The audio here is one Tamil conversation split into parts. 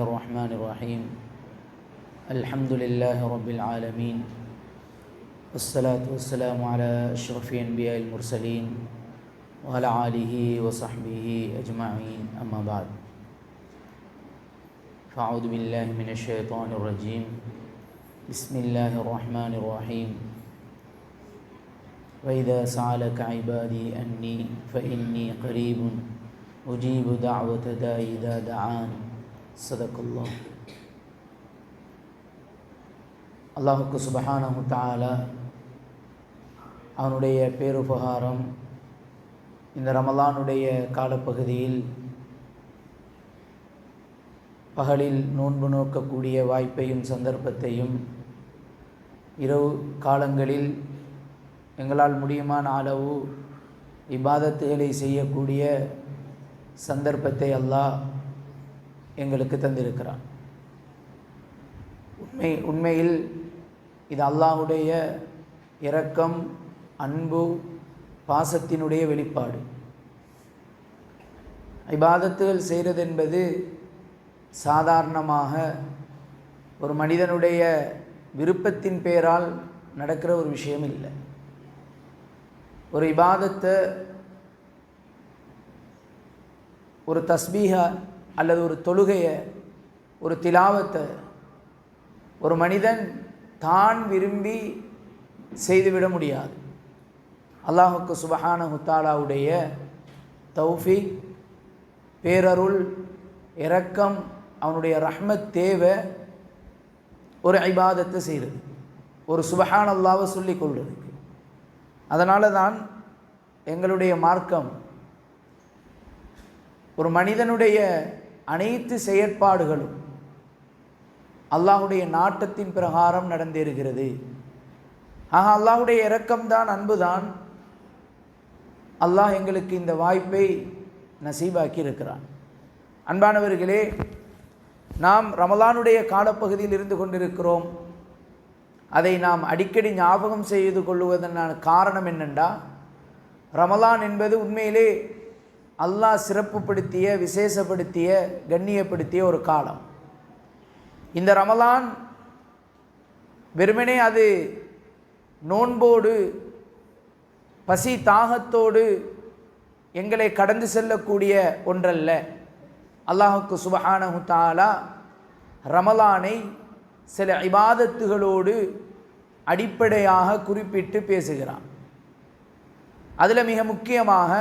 الرحمن الرحيم الحمد لله رب العالمين والصلاة والسلام على أشرف أنبياء المرسلين وعلى آله وصحبه أجمعين أما بعد فأعوذ بالله من الشيطان الرجيم بسم الله الرحمن الرحيم وإذا سألك عبادي أني فإني قريب أجيب دعوة داعي إذا دعان சதகல்லாஹ். அல்லாஹுக்கு சுப்ஹானஹு தஆலா அவனுடைய பேருபகாரம் இந்த ரமலானுடைய காலப்பகுதியில் பகலில் நோன்பு நோக்கக்கூடிய வாய்ப்பையும் சந்தர்ப்பத்தையும், இரவு காலங்களில் எங்களால் முடியுமான அளவு இபாதத்துகளை செய்யக்கூடிய சந்தர்ப்பத்தை அல்லாஹ் எங்களுக்கு தந்திருக்கிறான். உண்மையில் இது அல்லாஹுடைய இரக்கம், அன்பு, பாசத்தினுடைய வெளிப்பாடு. இபாதத்துகள் செய்கிறது என்பது சாதாரணமாக ஒரு மனிதனுடைய விருப்பத்தின் பேரால் நடக்கிற ஒரு விஷயம் இல்லை. ஒரு இபாதத்தை, ஒரு தஸ்பீஹா அல்லது ஒரு தொழுகையை, ஒரு திலாவத்தை ஒரு மனிதன் தான் விரும்பி செய்துவிட முடியாது. அல்லாஹுக்கு சுப்ஹானஹு தஆலாவுடைய தௌஃபீக், பேரருள், இரக்கம், அவனுடைய ரஹ்மத் தேவை ஒரு இபாதத்தை செய்கிறது, ஒரு சுப்ஹானல்லாஹ்வை சொல்லிக் கொள்றதுக்கு. அதனால தான் எங்களுடைய மார்க்கம் ஒரு மனிதனுடைய அனைத்து செயற்பாடுகளும் அல்லாஹுடைய நாட்டத்தின் பிரகாரம் நடந்தேறுகிறது. ஆக அல்லாஹுடைய இரக்கம்தான், அன்புதான் அல்லாஹ் எங்களுக்கு இந்த வாய்ப்பை நசீபாக்கி இருக்கிறான். அன்பானவர்களே, நாம் ரமலானுடைய காலப்பகுதியில் இருந்து கொண்டிருக்கிறோம். அதை நாம் அடிக்கடி ஞாபகம் செய்து கொள்வதற்கான காரணம் என்னென்றா, ரமலான் என்பது உண்மையிலே அல்லாஹ் சிறப்புப்படுத்திய, விசேஷப்படுத்திய, கண்ணியப்படுத்திய ஒரு காலம். இந்த ரமலான் வெறுமனே அது நோன்போடு, பசி தாகத்தோடு எங்களை கடந்து செல்லக்கூடிய ஒன்றல்ல. அல்லாஹுக்கு சுப்ஹானஹு தஆலா ரமலானை சில இபாதத்துகளோடு அடிப்படையாக குறிப்பிட்டு பேசுகிறான். அதில் மிக முக்கியமாக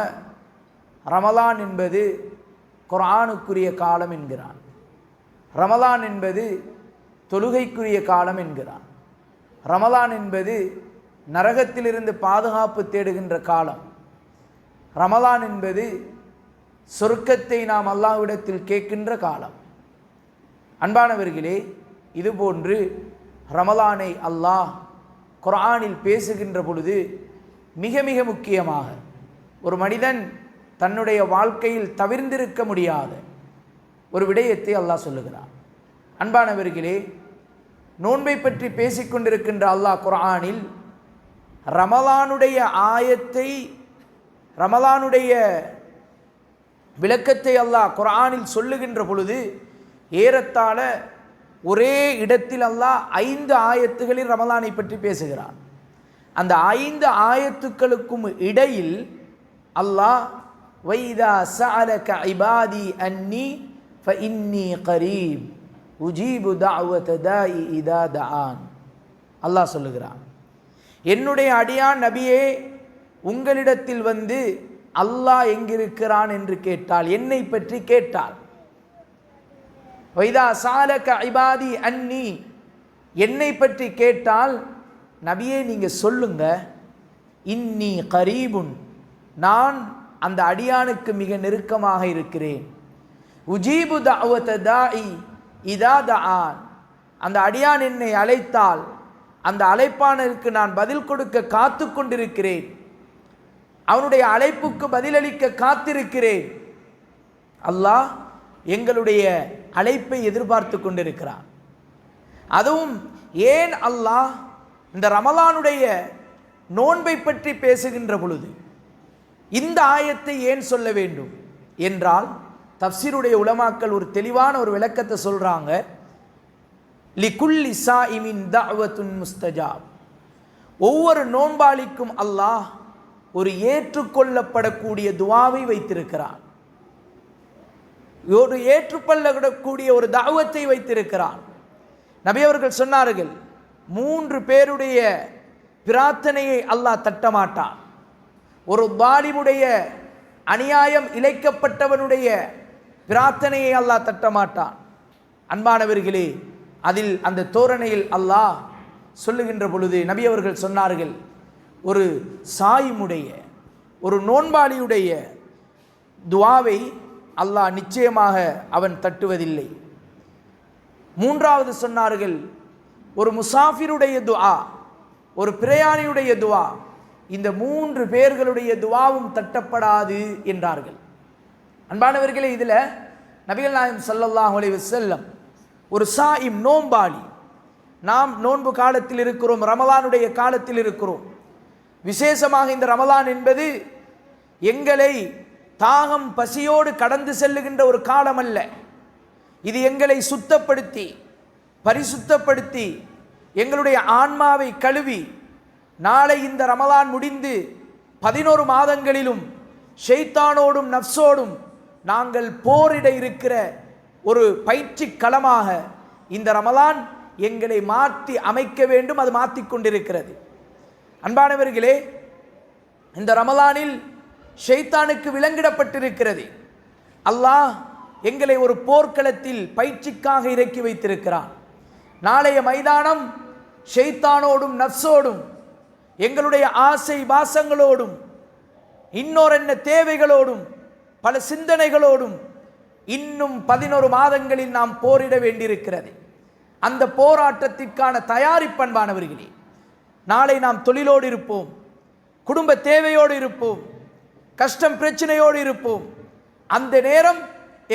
ரமலான் என்பது குர்ஆனுக்குரிய காலம் என்கிறான். ரமலான் என்பது தொழுகைக்குரிய காலம் என்கிறான். ரமலான் என்பது நரகத்திலிருந்து பாதுகாப்பு தேடுகின்ற காலம். ரமலான் என்பது சொர்க்கத்தை நாம் அல்லாஹ்விடத்தில் கேட்கின்ற காலம். அன்பானவர்களே, இதுபோன்று ரமலானை அல்லாஹ் குர்ஆனில் பேசுகின்ற பொழுது மிக மிக முக்கியமாக ஒரு மனிதன் தன்னுடைய வாழ்க்கையில் தவிர்ந்திருக்க முடியாத ஒரு விடயத்தை அல்லாஹ் சொல்லுகிறான். அன்பானவர்களே, நோன்பை பற்றி பேசிக்கொண்டிருக்கின்ற அல்லாஹ் குர்ஆனில் ரமலானுடைய ஆயத்தை, ரமலானுடைய விளக்கத்தை அல்லாஹ் குர்ஆனில் சொல்லுகின்ற பொழுது ஏறத்தாழ ஒரே இடத்தில் அல்லாஹ் 5 ஆயத்துகளில் ரமலானை பற்றி பேசுகிறான். அந்த 5 ஆயத்துக்களுக்கும் இடையில் அல்லாஹ் வைதா சஅலக இபாதி அன்னி ஃபஇன்னி கரீப் உஜீபு தஅவத தாஇ இதா தஆன். அல்லாஹ் சொல்லுகிறான், என்னுடைய அடியான் நபியே, உங்களிடத்தில் வந்து அல்லாஹ் எங்கிருக்கிறான் என்று கேட்டால், என்னை பற்றி கேட்டால், வைதா சஅலக இபாதி அன்னி, என்னை பற்றி கேட்டால் நபியே நீங்க சொல்லுங்க, இன்னி கரீபுன், நான் அந்த அடியானுக்கு மிக நெருக்கமாக இருக்கிறேன். உஜீபு தஅவத தாஇ இதா தஆன், அந்த அடியான் என்னை அழைத்தால் அந்த அழைப்பானருக்கு நான் பதில் கொடுக்க காத்து கொண்டிருக்கிறேன், அவனுடைய அழைப்புக்கு பதிலளிக்க காத்திருக்கிறேன். அல்லாஹ் எங்களுடைய அழைப்பை எதிர்பார்த்து கொண்டிருக்கிறான். அதுவும் ஏன் அல்லாஹ் இந்த ரமலானுடைய நோன்பை பற்றி பேசுகின்ற பொழுது இந்த ஆயத்தை ஏன் சொல்ல வேண்டும் என்றால், தஃப்சீருடைய உலமாக்கள் ஒரு தெளிவான ஒரு விளக்கத்தை சொல்றாங்க. லிகுல்லி சாயிமின் தஅவத்துன் முஸ்தஜாப், ஒவ்வொரு நோன்பாளிக்கும் அல்லாஹ் ஒரு ஏற்றுக்கொள்ளப்படக்கூடிய துஆவை வைத்திருக்கிறான், ஒரு ஏற்றுக்கொள்ளக்கூடிய ஒரு தஅவத்தை வைத்திருக்கிறான். நபி அவர்கள் சொன்னார்கள், 3 பேருடைய பிரார்த்தனையை அல்லாஹ் தட்டமாட்டான். ஒரு வாலிமுடைய அநியாயம் இழைக்கப்பட்டவனுடைய பிரார்த்தனையை அல்லாஹ் தட்டமாட்டான். அன்பானவர்களே, அதில் அந்த தோரணையில் அல்லாஹ் சொல்லுகின்ற பொழுது நபி அவர்கள் சொன்னார்கள், ஒரு சாயிமுடைய ஒரு நோன்பாளியுடைய துஆவை அல்லாஹ் நிச்சயமாக அவன் தட்டுவதில்லை. 3வது சொன்னார்கள், ஒரு முசாஃபிருடைய துஆ, ஒரு பிரயாணியுடைய துஆ, இந்த 3 பேர்களுடைய துஆவும் தட்டப்படாது என்றார்கள். அன்பானவர்களே, இதில் நபிகள் நாயகம் ஸல்லல்லாஹு அலைஹி வஸல்லம் ஒரு சாயிம் நோன்பாளி, நாம் நோன்பு காலத்தில் இருக்கிறோம், ரமலானுடைய காலத்தில் இருக்கிறோம். விசேஷமாக இந்த ரமலான் என்பது எங்களை தாகம் பசியோடு கடந்து செல்லுகின்ற ஒரு காலம் அல்ல. இது எங்களை சுத்தப்படுத்தி பரிசுத்தப்படுத்தி எங்களுடைய ஆன்மாவை கழுவி நாளை இந்த ரமலான் முடிந்து 11 மாதங்களிலும் ஷைத்தானோடும் நஃப்ஸோடும் நாங்கள் போரிட இருக்கிற ஒரு பயிற்சி களமாக இந்த ரமலான் எங்களை மாற்றி அமைக்க வேண்டும். அது மாற்றிக்கொண்டிருக்கிறது. அன்பானவர்களே, இந்த ரமலானில் ஷைத்தானுக்கு விலங்கிடப்பட்டிருக்கிறது. அல்லாஹ் எங்களை ஒரு போர்க்களத்தில் பயிற்சிக்காக இறக்கி வைத்திருக்கிறான். நாளைய மைதானம் ஷைத்தானோடும் நஃப்ஸோடும் எங்களுடைய ஆசை வாசங்களோடும் இன்னொரு தேவைகளோடும் பல சிந்தனைகளோடும் இன்னும் 11 மாதங்களில் நாம் போரிட வேண்டியிருக்கிறது. அந்த போராட்டத்திற்கான தயாரிப்பன்பானவர்களே, நாளை நாம் தொழிலோடு இருப்போம், குடும்ப தேவையோடு இருப்போம், கஷ்டம் பிரச்சனையோடு இருப்போம். அந்த நேரம்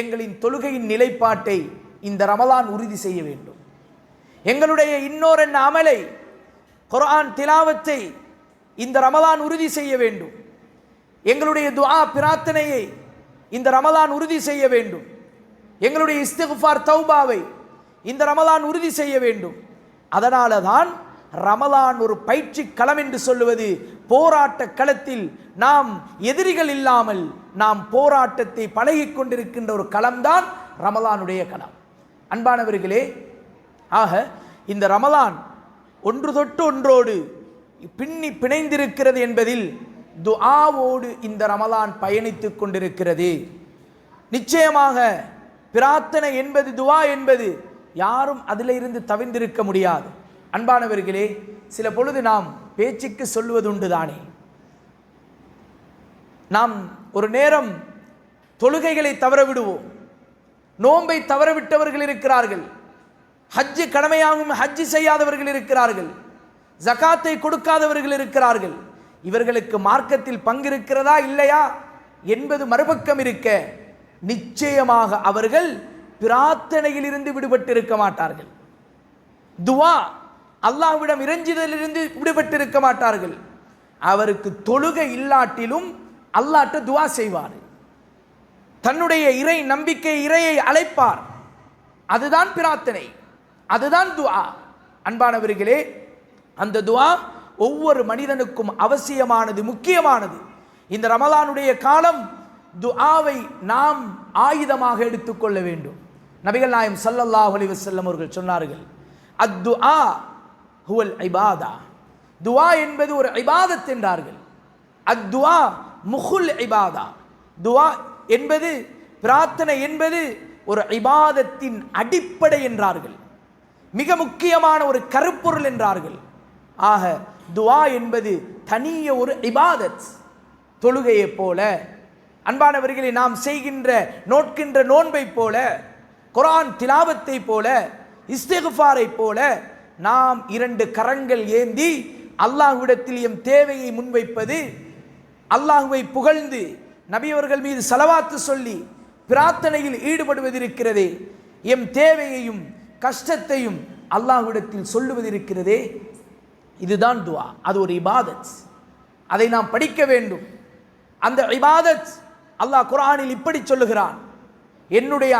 எங்களின் தொழுகையின் நிலைப்பாட்டை இந்த ரமலான் உறுதி செய்ய வேண்டும். எங்களுடைய இன்னொரு அமலை, குர்ஆன் திலாவத்தை இந்த ரமலான் உறுதி செய்ய வேண்டும். எங்களுடைய துஆ பிரார்த்தனையை இந்த ரமலான் உறுதி செய்ய வேண்டும். எங்களுடைய இஸ்திக்ஃபார் தௌபாவை இந்த ரமலான் உறுதி செய்ய வேண்டும். அதனால தான் ரமலான் ஒரு பயிற்சி களம் என்று சொல்லுவது. போராட்ட களத்தில் நாம் எதிரிகள் இல்லாமல் நாம் போராட்டத்தை பழகி கொண்டிருக்கின்ற ஒரு களம்தான் ரமலானுடைய களம். அன்பானவர்களே, ஆக இந்த ரமலான் ஒன்று தொட்டு ஒன்றோடு பின்னி பிணைந்திருக்கிறது என்பதில் துஆவோடு இந்த ரமலான் பயணித்துக் கொண்டிருக்கிறது. நிச்சயமாக பிரார்த்தனை என்பது, துஆ என்பது யாரும் அதில் இருந்து தவிர்ந்திருக்க முடியாது. அன்பானவர்களே, சில பொழுது நாம் பேச்சுக்கு சொல்வதுண்டு தானே, நாம் ஒரு நேரம் தொழுகைகளை தவற விடுவோம், நோன்பை தவறவிட்டவர்கள் இருக்கிறார்கள், ஹஜ்ஜு கடமையாகும் ஹஜ்ஜு செய்யாதவர்கள் இருக்கிறார்கள், ஜகாத்தை கொடுக்காதவர்கள் இருக்கிறார்கள். இவர்களுக்கு மார்க்கத்தில் பங்கிருக்கிறதா இல்லையா என்பது மறுபக்கம் இருக்க, நிச்சயமாக அவர்கள் பிரார்த்தனையில் இருந்து விடுபட்டிருக்க மாட்டார்கள். துஆ, அல்லாஹ்விடம் இறைஞ்சுதலிலிருந்து விடுபட்டிருக்க மாட்டார்கள். அவருக்கு தொழுகை இல்லாட்டிலும் அல்லாஹ்ட்ட துஆ செய்வார். தன்னுடைய இறை நம்பிக்கை, இறையை அழைப்பார். அதுதான் பிரார்த்தனை, அதுதான் துஆ. அன்பானவர்களே, அந்த துஆ ஒவ்வொரு மனிதனுக்கும் அவசியமானது, முக்கியமானது. இந்த ரமலானுடைய காலம் துஆவை நாம் ஆயுதமாக எடுத்துக்கொள்ள வேண்டும். நபிகள் நாயகம் ஸல்லல்லாஹு அலைஹி வஸல்லம் அவர்கள் சொன்னார்கள், அத்துஆ ஹுவல் இபாதா, துஆ என்பது ஒரு இபாதத் என்றார்கள். அத்துஆ முகுல் இபாதா, துஆ என்பது, பிரார்த்தனை என்பது ஒரு இபாதத்தின் அடிப்படை என்றார்கள். மிக முக்கியமான ஒரு கருப்பொருள் என்றார்கள். ஆக துஆ என்பது தனிய ஒரு இபாதத். தொழுகையை போல, அன்பானவர்களை நாம் செய்கின்ற நோட்கின்ற நோன்பை போல, குர்ஆன் திலாவத்தை போல, இஸ்திக்ஃபாரை போல நாம் 2 கரங்கள் ஏந்தி அல்லாஹ்விடத்தில் எம் தேவையை முன்வைப்பது, அல்லாஹ்வை புகழ்ந்து நபியவர்கள் மீது ஸலவாத்து சொல்லி பிரார்த்தனையில் ஈடுபடுவதிருக்கிறதே, எம் தேவையையும் கஷ்டத்தையும் அல்லாஹ்விடத்தில் சொல்லுவதிருக்கிறதே, இதுதான் துஆ. அது ஒரு இபாதத். அதை நாம் படிக்க வேண்டும். அந்த இபாதத் அல்லாஹ் குர்ஆனில் இப்படி சொல்லுகிறான், என்னுடைய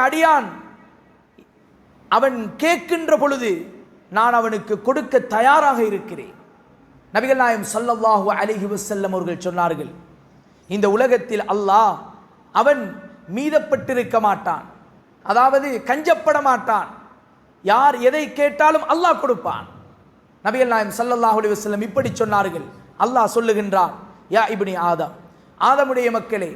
அடியான் அவன் கேட்கின்ற பொழுது நான் அவனுக்கு கொடுக்க தயாராக இருக்கிறேன். நபிகள் நாயகம் ஸல்லல்லாஹு அலைஹி வஸல்லம் அவர்கள் சொன்னார்கள், இந்த உலகத்தில் அல்லாஹ் அவன் மீதப்பட்டிருக்க மாட்டான், அதாவது கஞ்சப்பட மாட்டான். யார் எதை கேட்டாலும் அல்லாஹ் கொடுப்பான். நபிகள் நாயகம் ஸல்லல்லாஹு அலைஹி வஸல்லம் இப்படி சொன்னார்கள். அல்லாஹ் சொல்லுகின்றான், யா இப்னி ஆதம், ஆதமுடைய மக்களே,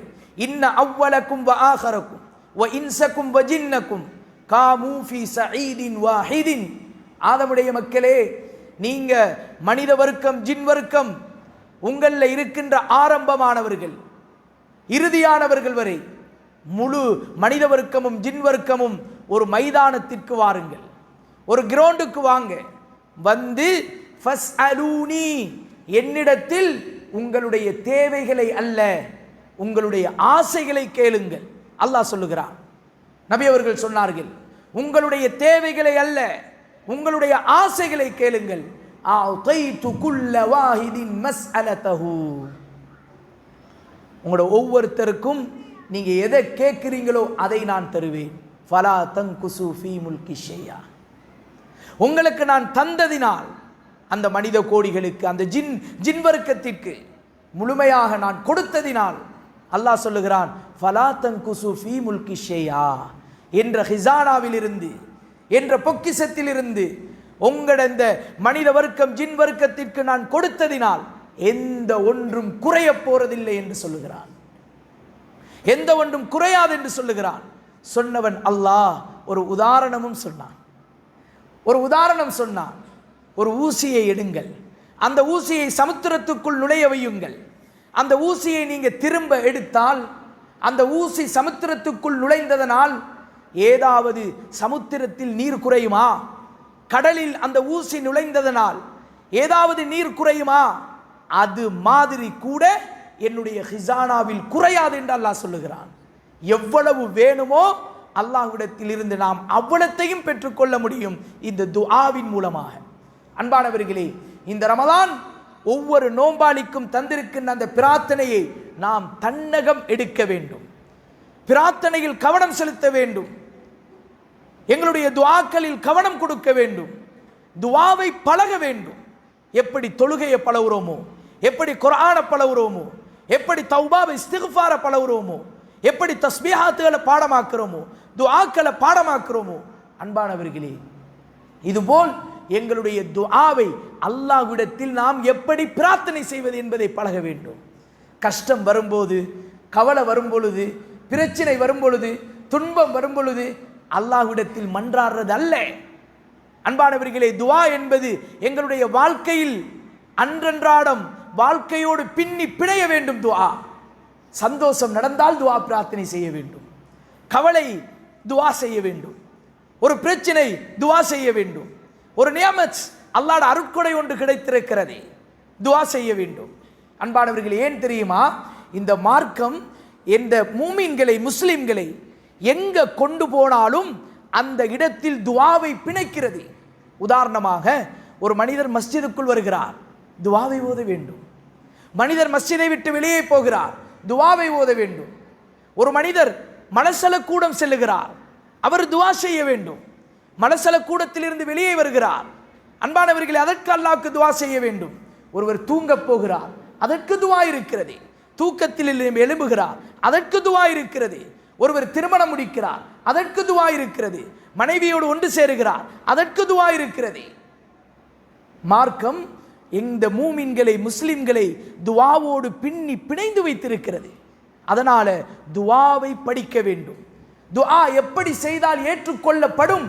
இன்ன அவ்வலக்கும் வ ஆஹரக்கும் வ இன்சக்கும் வ ஜின்னக்கும் காமூ ஃபீ ஸஈதின் வாஹிதின். ஆதமுடைய மக்களே, நீங்க மனித வர்க்கம் ஜின் வர்க்கம் உங்களில் இருக்கின்ற ஆரம்பமானவர்கள் இறுதியானவர்கள் வரை முழு மனித வர்க்கமும் ஜின் வர்க்கமும் ஒரு மைதானத்திற்கு வாருங்கள், ஒரு கிரவுண்டுக்கு வாங்க, வந்து ஃபஸ்அலூனி, என்னிடத்தில் உங்களுடைய தேவைகளை அல்ல உங்களுடைய ஆசைகளை கேளுங்கள். அல்லாஹ் சொல்லுகிறான். நபி அவர்கள் சொன்னார்கள், உங்களுடைய தேவைகளை அல்ல உங்களுடைய ஆசைகளை கேளுங்கள். அஅதைது குல்ல வாஹிதின் மஸ்அலதஹு, உங்களோட ஒவ்வொருத்தருக்கும் நீங்க எதை கேட்கிறீங்களோ அதை நான் தருவேன். ஃபலா தன்குசு ஃபீ முல்கி ஷையா, உங்களுக்கு நான் தந்ததினால் அந்த மனித கோடிகளுக்கு அந்த ஜின் வர்க்கத்திற்கு முழுமையாக நான் கொடுத்ததினால் அல்லாஹ் சொல்லுகிறான், ஃபலா தன்குசு ஃபீ முல்கி ஷையா, என்ற ஹிசானாவில் இருந்து என்ற பொக்கிஷத்தில் இருந்து உங்களோட இந்த மனித வர்க்கம் ஜின் வர்க்கத்திற்கு நான் கொடுத்ததினால் எந்த ஒன்றும் குறைய போறதில்லை என்று சொல்லுகிறான். எந்த ஒன்றும் குறையாது என்று சொல்லுகிறான். சொன்னவன் அல்லாஹ் ஒரு உதாரணமும் சொன்னான். ஒரு உதாரணம் சொன்னான். ஒரு ஊசியை எடுங்கள், அந்த ஊசியை சமுத்திரத்துக்குள் நுழைய வையுங்கள். அந்த ஊசியை நீங்க திரும்ப எடுத்தால் அந்த ஊசி சமுத்திரத்துக்குள் நுழைந்ததனால் ஏதாவது சமுத்திரத்தில் நீர் குறையுமா? கடலில் அந்த ஊசி நுழைந்ததனால் ஏதாவது நீர் குறையுமா? அது மாதிரி கூட என்னுடைய ஹிசானாவில் குறையாது என்று அல்லாஹ் சொல்லுகிறான். எவ்வளவு வேணுமோ அல்லாஹ்விடத்தில் இருந்து நாம் அவ்வளத்தையும் பெற்றுக்கொள்ள முடியும் இந்த துஆவின் மூலமாக. அன்பானவர்களே, இந்த ரமலான் ஒவ்வொரு நோம்பாளிக்கும் தந்திருக்கின்ற அந்த பிரார்த்தனையை நாம் தன்னகம் எடுக்க வேண்டும். பிரார்த்தனையில் கவனம் செலுத்த வேண்டும். எங்களுடைய துஆக்களில் கவனம் கொடுக்க வேண்டும். துஆவை பழக வேண்டும். எப்படி தொழுகையை பழகுறோமோ, எப்படி குர்ஆனை பழகுறோமோ, எப்படி தௌபாவை இஸ்திக்ஃபாரை பழகுறோமோ, எப்படி தஸ்பீஹாத்துகளை பாடமாக்குறோமோ, துஆக்களை பாடமாக்குறோமோ, அன்பானவர்களே, இதுபோல் எங்களுடைய துஆவை அல்லாஹ்விடத்தில் நாம் எப்படி பிரார்த்தனை செய்வது என்பதை பழக வேண்டும். கஷ்டம் வரும்போது, கவலை வரும்பொழுது, பிரச்சனை வரும்பொழுது, துன்பம் வரும்பொழுது அல்லாஹ்விடத்தில் மன்றாடுறது அல்ல. அன்பானவர்களே, துஆ என்பது எங்களுடைய வாழ்க்கையில் அன்றன்றாடம் வாழ்க்கையோடு பின்னி பிணைய வேண்டும். துஆ, சந்தோஷம் நடந்தால் துஆ பிரார்த்தனை செய்ய வேண்டும், கவலை துஆ செய்ய வேண்டும், ஒரு பிரச்சனை துஆ செய்ய வேண்டும், ஒரு நியமத் அல்லாஹ்வுடைய அருட்கொடை ஒன்று கிடைத்திருக்கிறது, துஆ செய்ய வேண்டும். அன்பானவர்களே, ஏன் தெரியுமா? இந்த மார்க்கம் இந்த மூமின்களை முஸ்லிம்களை எங்க கொண்டு போனாலும் அந்த இடத்தில் துஆவை பிணைக்கிறது. உதாரணமாக, ஒரு மனிதர் மஸ்ஜிதுக்குள் வருகிறார், துஆவை ஓத வேண்டும். மனிதர் மஸ்ஜிதை விட்டு வெளியே போகிறார், துஆவை ஓத வேண்டும். ஒரு மனிதர் மலசல கூடம் செல்லுகிறார், அவர் துஆ செய்ய வேண்டும். மலசல கூடத்திலிருந்து வெளியே வருகிறார், அன்பானவர்களே, அதற்கு அல்லாஹ்வுக்கு துஆ செய்ய வேண்டும். ஒருவர் தூங்க போகிறார், அதற்கு துஆ இருக்கிறது. தூக்கத்தில் எழும்புகிறார், அதற்கு துஆ இருக்கிறது. ஒருவர் திருமணம் முடிக்கிறார், அதற்கு துஆ இருக்கிறது. மனைவியோடு ஒன்று சேருகிறார், அதற்கு துஆ இருக்கிறது. மார்க்கம் இந்த மூமின்களை முஸ்லிம்களை துஆவோடு பின்னி பிணைந்து வைத்திருக்கிறது. அதனால துஆவை படிக்க வேண்டும். துஆ எப்படி செய்தால் ஏற்றுக்கொள்ளப்படும்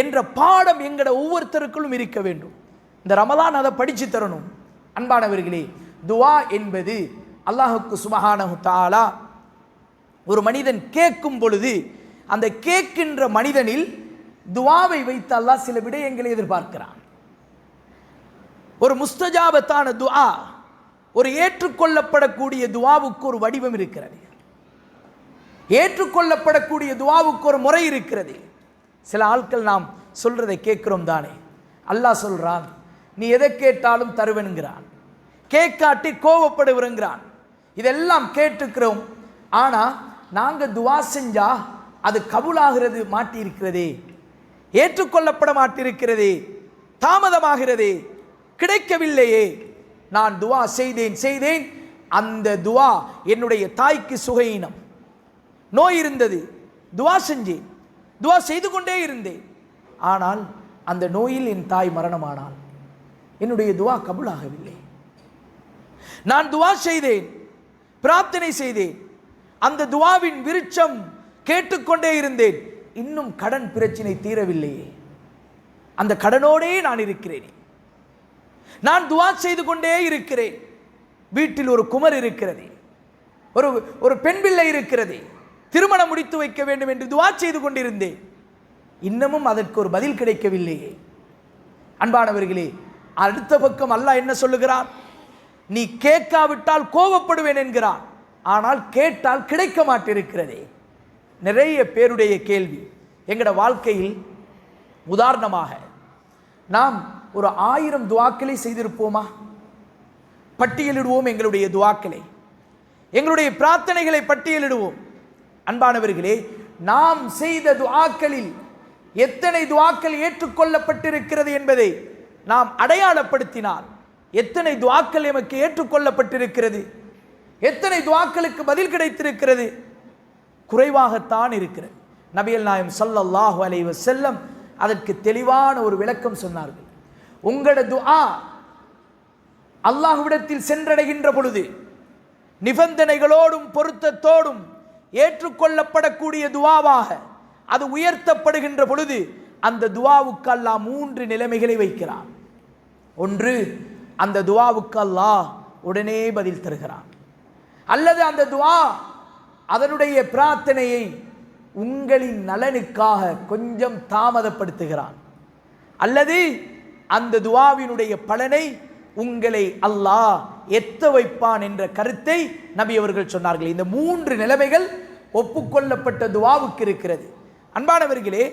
என்ற பாடம் எங்கட ஒவ்வொருத்தருக்குள்ளும் இருக்க வேண்டும். இந்த ரமலான் அதை படிச்சு தரணும். அன்பானவர்களே, துஆ என்பது அல்லாஹ்வுக்கு சுப்ஹானஹு தஆலா ஒரு மனிதன் கேட்கும் பொழுது அந்த கேட்கின்ற மனிதனில் துஆவை வைத்து அல்லாஹ் சில விடயங்களை எதிர்பார்க்கிறான். ஒரு முஸ்தஜாபத்தான துஆ, ஒரு ஏற்றுக்கொள்ளப்படக்கூடிய துஆவுக்கு ஒரு வடிவம் இருக்கிறது. ஏற்றுக்கொள்ளப்படக்கூடிய துஆவுக்கு ஒரு முறை இருக்கிறது. சில ஆட்கள் நாம் சொல்றதை கேட்கிறோம் தானே. அல்லாஹ் சொல்றான், நீ எதை கேட்டாலும் தருவேன்கிறான், கேட்காட்டி கோபப்படுகிறேங்கிறான். இதெல்லாம் கேட்டுக்கிறோம். ஆனா நாங்க துவா செஞ்சா அது கபூலாகிறது மாட்டிருக்கிறதே, ஏற்றுக்கொள்ளப்பட மாட்டிருக்கிறதே, தாமதமாகிறதே, கிடைக்கவில்லையே. நான் துவா செய்தேன், அந்த துவா என்னுடைய தாய்க்கு சுகையினம், நோய் இருந்தது, துவா செஞ்சேன், துவா செய்து கொண்டே இருந்தேன். ஆனால் அந்த நோயில் என் தாய் மரணமானாள், என்னுடைய துவா கபூலாகவில்லை. நான் துவா செய்தேன், பிரார்த்தனை செய்தேன், அந்த துவாவின் விருட்சம் கேட்டுக்கொண்டே இருந்தேன், இன்னும் கடன் பிரச்சனை தீரவில்லையே, அந்த கடனோடே நான் இருக்கிறேன். நான் துவா செய்து கொண்டே இருக்கிறேன், வீட்டில் ஒரு குமர் இருக்கிறது, ஒரு பெண் பிள்ளை இருக்கிறது, திருமணம் முடித்து வைக்க வேண்டும் என்று துவா செய்து கொண்டிருந்தேன், இன்னமும் அதற்கு ஒரு பதில் கிடைக்கவில்லையே. அன்பானவர்களே, அடுத்த பக்கம் அல்லாஹ் என்ன சொல்லுகிறான்? நீ கேட்காவிட்டால் கோபப்படுவேன் என்கிறான், ஆனால் கேட்டால் கிடைக்க மாட்டிருக்கிறதே. நிறைய பேருடைய கேள்வி எங்கட வாழ்க்கையில், உதாரணமாக நாம் ஒரு 1000 துவாக்களை செய்திருப்போமா? பட்டியலிடுவோம் எங்களுடைய துவாக்களை, எங்களுடைய பிரார்த்தனைகளை பட்டியலிடுவோம். அன்பானவர்களே, நாம் செய்த துஆக்களில் எத்தனை துஆக்கள் ஏற்றுக்கொள்ளப்பட்டிருக்கிறது என்பதை நாம் அடையாளப்படுத்தினால், எத்தனை துஆக்கள் எமக்கு ஏற்றுக்கொள்ளப்பட்டிருக்கிறது, எத்தனை துஆக்களுக்கு பதில் கிடைத்திருக்கிறது, குறைவாகத்தான் இருக்கிறது. நபிகள் நாயகம் ஸல்லல்லாஹு அலைஹி வஸல்லம் அதற்கு தெளிவான ஒரு விளக்கம் சொன்னார்கள். உங்களோட துஆ அல்லாஹ்விடத்தில் சென்றடைகின்ற பொழுது நிபந்தனைகளோடும் பொருத்தத்தோடும் ஏற்றுக்கொள்ளப்படக்கூடிய துஆவாக அது உயர்த்தப்படுகின்ற பொழுது அந்த துஆவுக்கு அல்லாஹ் 3 நிலைமைகளை வைக்கிறான். ஒன்று, அந்த துஆவுக்கு அல்லாஹ் உடனே பதில் தருகிறான், அல்லது அந்த துஆ அதனுடைய பிரார்த்தனையை உங்களின் நலனுக்காக கொஞ்சம் தாமதப்படுத்துகிறான், அல்லது அந்த துஆவினுடைய பலனை உங்களை அல்லாஹ் எத்த வைப்பான் என்ற கருத்தை நபி அவர்கள் சொன்னார்கள். இந்த 3 நிலைமைகள் ஒப்புக்கொள்ளப்பட்ட துஆவுக்கு இருக்கிறது. அன்பானவர்களே,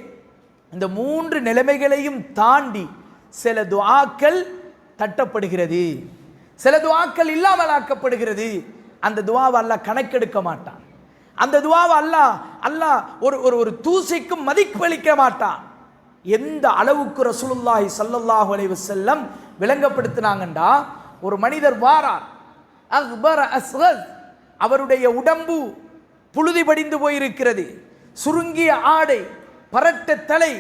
இந்த 3 நிலைமைகளையும் தாண்டி சில துஆக்கள் தட்டப்படுகிறது, சில துஆக்கள் இல்லாமலாக்கப்படுகிறது. அந்த துஆவை அல்லாஹ் கணக்கெடுக்க மாட்டான், அந்த துஆவை அல்லாஹ் ஒரு தூசிக்கும் மதிப்பளிக்க மாட்டான். எந்த அளவுக்கு ரசூலுல்லாஹி ஸல்லல்லாஹு அலைஹி வஸல்லம் விளங்கப்படுத்தினாங்கண்டா, ஒரு மனிதர் வாரார், அக்பர அஸ்கர், அவருடைய உடம்பு புழுதி படிந்து போயிருக்கிறது, சுருங்கிய ஆடை, பரட்ட தலை,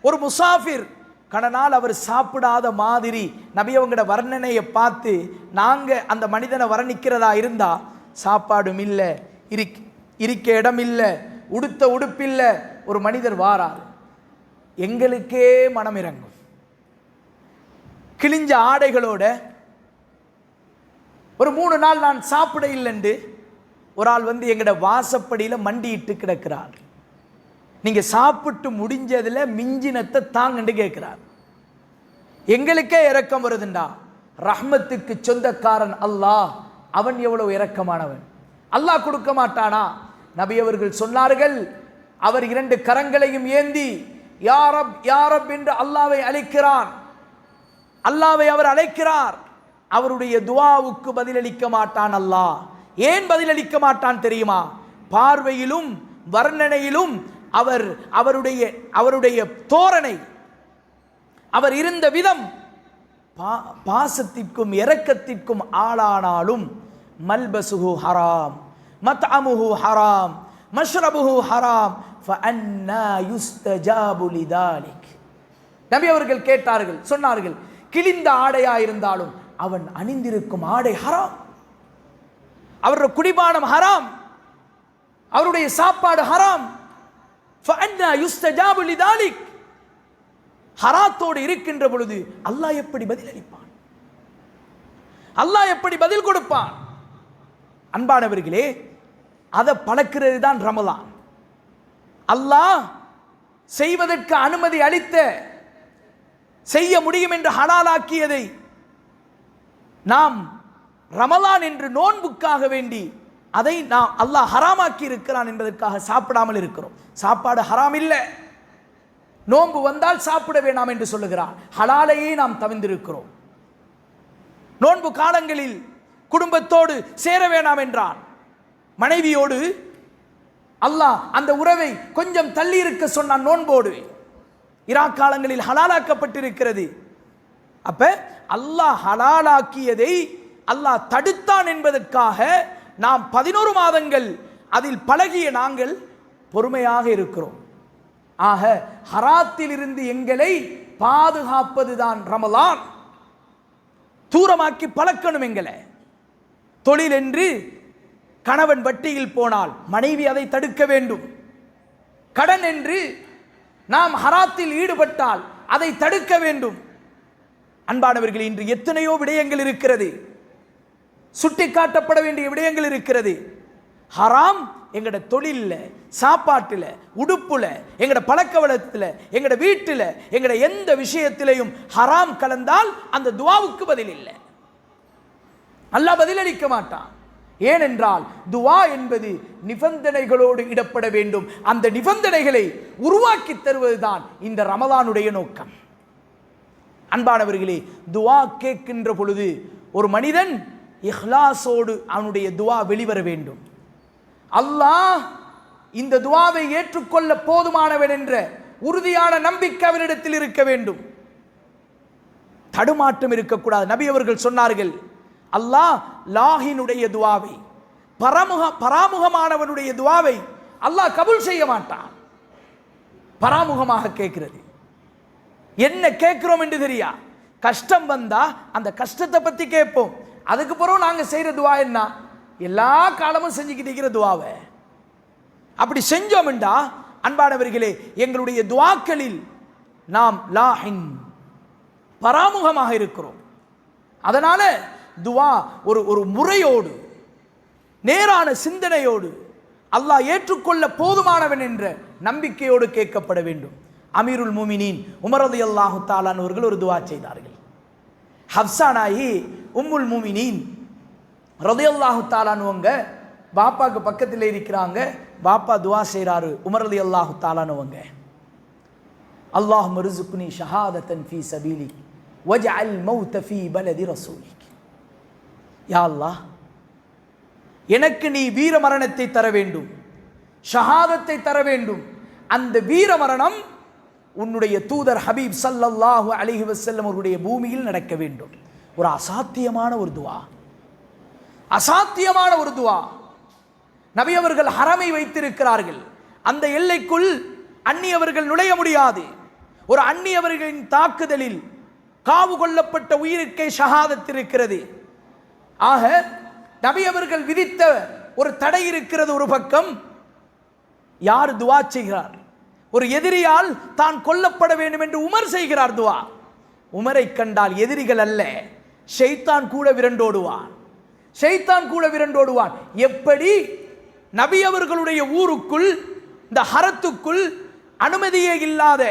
ஒரு முசாஃபிர், கடனால் அவர் சாப்பிடாத மாதிரி நபி அவங்களோட வர்ணனையை பார்த்து நாங்க அந்த மனிதனை வர்ணிக்கிறதா இருந்தா, சாப்பாடும் இல்லை, இருக்க இடம் இல்லை, உடுத்த உடுப்பில்லை, ஒரு மனிதர் வாரார், எங்களுக்கே மனம் இறங்கும். கிழிஞ்ச ஆடைகளோட ஒரு 3 நாள் நான் சாப்பிட இல்லைண்டு ஒரு ஆள் வந்து எங்கட வாசப்படியில் மண்டிட்டு கிடக்கிறார். நீங்க சாப்பிட்டு முடிஞ்சதுல மிஞ்சினத்தை தாங்கன்னு கேட்கிறார். எங்களுக்கே இரக்கம் வருதுண்டா, ரஹ்மத்துக்கு சொந்தக்காரன் அல்லாஹ், அவன் எவ்வளவு இரக்கமானவன், அல்லாஹ் கொடுக்க மாட்டானா? நபி அவர்கள் சொன்னார்கள், அவர் 2 கரங்களையும் ஏந்தி யா ரப் யா ரப் என்று அல்லாஹ்வை அழைக்கிறான், அல்லாஹ்வை அவர் அழைக்கிறார், அவருடைய துஆவுக்கு பதிலளிக்க மாட்டான் அல்லாஹ். ஏன் பதிலளிக்க மாட்டான் தெரியுமா? பார்வையிலும் வர்ணனையிலும் அவருடைய தோரணை, அவர் இருந்த விதம் பாசத்திற்கும் இரக்கத்திற்கும் ஆளானாலும், மல்பசுஹு ஹராம், மத்அமுஹு ஹராம், மஷ்ரபுஹு ஹராம், ஃபஅன்னா யுஸ்தஜாபு லிதாலிக். நபி அவர்கள் கேட்டார்கள், சொன்னார்கள், கிழிந்த ஆடையா இருந்தாலும் அவன் அணிந்திருக்கும் ஆடை ஹராம், அவருடைய குடிபானம் ஹராம், அவருடைய சாப்பாடு ஹராம், ஃபஅன்னா யுஸ்தஜாபு லிதாலிக். ஹராத்தோடு இருக்கின்ற பொழுது அல்லாஹ் எப்படி பதில் அளிப்பான்? அல்லாஹ் எப்படி பதில் கொடுப்பான்? அன்பானவர்களே, அதை பழக்கிறது தான் ரமலான். அல்லாஹ் செய்வதற்கு அனுமதி அளித்த, செய்ய முடியும் என்று ஹலாலாக்கியதை நாம் ரமலான் என்று நோன்புக்காக வேண்டி அதை நாம் அல்லாஹ் ஹராமாக்கி இருக்கிறான் என்பதற்காக சாப்பிடாமல் இருக்கிறோம். சாப்பாடு ஹராம் இல்லை, நோன்பு வந்தால் சாப்பிட வேண்டாம் என்று சொல்லுகிறான். ஹலாலையே நாம் தவிர்த்திருக்கிறோம். நோன்பு காலங்களில் குடும்பத்தோடு சேர வேண்டாம் என்றான். மனைவியோடு அல்லாஹ் அந்த உறவை கொஞ்சம் தள்ளி இருக்க சொன்னான் நோன்போடு. ஈராக் காலங்களில் ஹலாலாக்கப்பட்டிருக்கிறது. அப்ப அல்லாஹ் ஹலாலாக்கியதை அல்லாஹ் தடுத்தான் என்பதற்காக நாம் 11 மாதங்கள் அதில் பழகிய நாங்கள் பொறுமையாக இருக்கிறோம். ஆக ஹராத்தில் இருந்து எங்களை பாதுகாப்பதுதான் ரமலான். தூரமாக்கி பழக்கணும் எங்களை. தொழில் என்று கணவன் வட்டியில் போனால் மனைவி அதை தடுக்க வேண்டும். கடன் என்று நாம் ஹராத்தில் ஈடுபட்டால் அதை தடுக்க வேண்டும். அன்பானவர்கள், இன்று எத்தனையோ விடயங்கள் இருக்கிறது, சுட்டிக்காட்டப்பட வேண்டிய விடயங்கள் இருக்கிறது. ஹராம் எங்கட தொழிலில், சாப்பாட்டில், உடுப்புல, எங்கட பழக்க வழக்கத்தில், எங்கட வீட்டில், எங்கட எந்த விஷயத்திலையும் ஹராம் கலந்தால் அந்த துவாவுக்கு பதில் இல்லை. அல்லாஹ் பதிலளிக்க மாட்டான். ஏனென்றால் துவா என்பது நிபந்தனைகளோடு இடப்பட வேண்டும். அந்த நிபந்தனைகளை உருவாக்கி தருவதுதான் இந்த ரமலானுடைய நோக்கம். அன்பானவர்களே, துவா கேட்கின்ற பொழுது ஒரு மனிதன் இஹ்லாஸோடு அவனுடைய துவா வெளிவர வேண்டும். அல்லாஹ் இந்த துவாவை ஏற்றுக்கொள்ள போதுமானவன் என்ற உறுதியான நம்பிக்கை அவனிடத்தில் இருக்க வேண்டும். தடுமாற்றம் இருக்கக்கூடாது. நபி அவர்கள் சொன்னார்கள், அல்லாஹ் லாஹினுடைய துவாவை, பராமுகமானவனுடைய துவாவை அல்லாஹ் கபூல் செய்ய மாட்டான். பராமுகமாக கேட்கிறது, என்ன கேட்கிறோம் என்று தெரியா. கஷ்டம் வந்தா அந்த கஷ்டத்தை பத்தி கேட்போம். அதுக்கு பிறகு நாங்க செய்யற துவா என்ன? எல்லா காலமும் செஞ்சுக்கிட்டு இருக்கிற துவாவை. அப்படி செஞ்சோம் என்றா அன்பானவர்களே, எங்களுடைய துவாக்களில் நாம் லாஹின் பராமுகமாக இருக்கிறோம். அதனால துவா ஒரு முறையோடு, நேரான சிந்தனையோடு, அல்லாஹ் ஏற்றுக்கொள்ள போதுமானவன் என்ற நம்பிக்கையோடு கேட்கப்பட வேண்டும். அமீருல் முமினீன் உமர் ரலியல்லாஹு தஆலா அவர்கள் ஒரு துவா செய்தார்கள். ஹப்ஸா நாயி உம்முல் முமினீன் ரலியல்லாஹு தஆலா அவங்க பாப்பாக்கு பக்கத்தில் இருக்கிறாங்க. பாப்பா துவா செய்கிறாரு. உமர் ரலியல்லாஹு தஆலா அவங்க, அல்லாஹும்ம ர்ஸுக்னி ஷஹாதத்தன் ஃபீ சபீலிக் வஜ்அல் மௌத ஃபீ பலதி ரசூலிக். யா அல்லாஹ், எனக்கு நீ வீர மரணத்தை தர வேண்டும், ஷஹாதத்தை தர வேண்டும். அந்த வீர மரணம் உன்னுடைய தூதர் ஹபீப் ஸல்லல்லாஹு அலைஹி வஸல்லம் அவருடைய பூமியில் நடக்க வேண்டும். ஒரு அசாத்தியமான ஒரு துவா, அசாத்தியமான ஒரு துவா. நபி அவர்கள் ஹரமை வைத்திருக்கிறார்கள். அந்த எல்லைக்குள் அந்நியவர்கள் நுழைய முடியாது. ஒரு அந்நியவர்களின் தாக்குதலில் காவு கொள்ளப்பட்ட உயிருக்கே ஷஹாதத் இருக்கிறது. ஆக நபி அவர்கள் விதித்த ஒரு தடை இருக்கிறது. ஒரு பக்கம் யார் துவா செய்கிறார்? ஒரு எதிரியால் தான் கொல்லப்பட வேண்டும் என்று உமர் செய்கிறார் துவா. உமரை கண்டால் எதிரிகள் அல்ல, ஷைத்தான் கூட விரண்டோடுவான். ஷைத்தான் கூட விரண்டோடுவான். எப்படி நபி அவர்களுடைய ஊருக்குள், இந்த ஹரத்துக்குள் அனுமதியே இல்லாத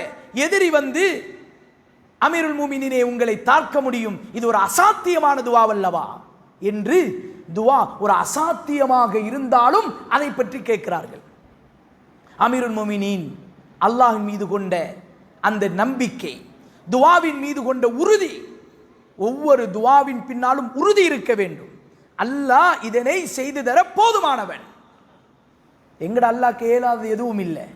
எதிரி வந்து அமீருல் முமினீனே உங்களை தாக்க முடியும், இது ஒரு அசாத்தியமான துவாவல்லவா என்று துவா ஒரு அசாத்தியமாக இருந்தாலும் அதை பற்றி கேட்கிறார்கள். அமீருல் முமினீன் அல்லாஹ்வின் மீது கொண்ட அந்த நம்பிக்கை, துவாவின் மீது கொண்ட உறுதி, ஒவ்வொரு துவாவின் பின்னாலும் உறுதி இருக்க வேண்டும். அல்லாஹ் இதனை செய்து தர போதுமானவன். எங்கட அல்லாஹ்க்கு இயலாதது எதுவும் இல்லை.